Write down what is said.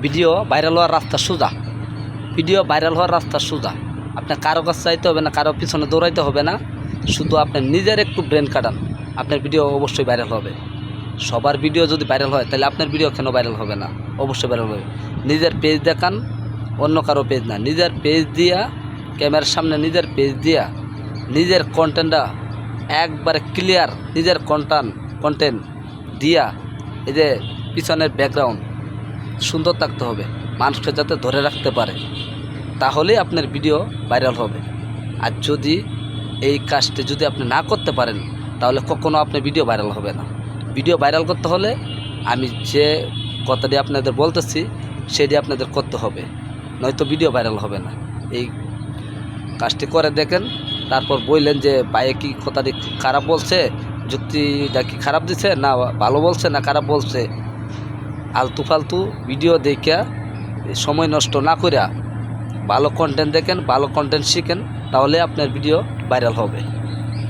Video viral হওয়ার রাস্তা সোজা। ভিডিও ভাইরাল হওয়ার রাস্তা সোজা। আপনার কারো কাছে চাইতে হবে না, কারো পিছনে দৌড়াইতে হবে না। শুধু আপনার নিজের একটু ব্রেন কাটান, আপনার ভিডিও অবশ্যই ভাইরাল হবে। সবার ভিডিও যদি ভাইরাল হয় তাহলে আপনার ভিডিও কেন ভাইরাল হবে না? অবশ্যই ভাইরাল হবে। নিজের পেজ দেখান, অন্য কারো পেজ না। নিজের পেজ দিয়া, ক্যামেরার সামনে নিজের পেজ দিয়া নিজের কন্টেন্টটা একবারে ক্লিয়ার, নিজের কন্টেন্ট দিয়া, এই যে পিছনের ব্যাকগ্রাউন্ড সুন্দর থাকতে হবে, মানুষকে যাতে ধরে রাখতে পারে, তাহলেই আপনার ভিডিও ভাইরাল হবে। আর যদি এই কাজটি যদি আপনি না করতে পারেন তাহলে কখনো আপনার ভিডিও ভাইরাল হবে না। ভিডিও ভাইরাল করতে হলে আমি যে কথাটি আপনাদের বলতেছি সেটি আপনাদের করতে হবে, নয়তো ভিডিও ভাইরাল হবে না। এই কাজটি করে দেখেন, তারপর বললেন যে ভাইয়ে কি কথাটি খারাপ বলছে, যুক্তিটা কি খারাপ দিছে না ভালো বলছে না খারাপ বলছে। আলতু ফালতু ভিডিও দেখা সময় নষ্ট না করিয়া ভালো কন্টেন্ট দেখেন, ভালো কন্টেন্ট শিখেন, তাহলে আপনার ভিডিও ভাইরাল হবে।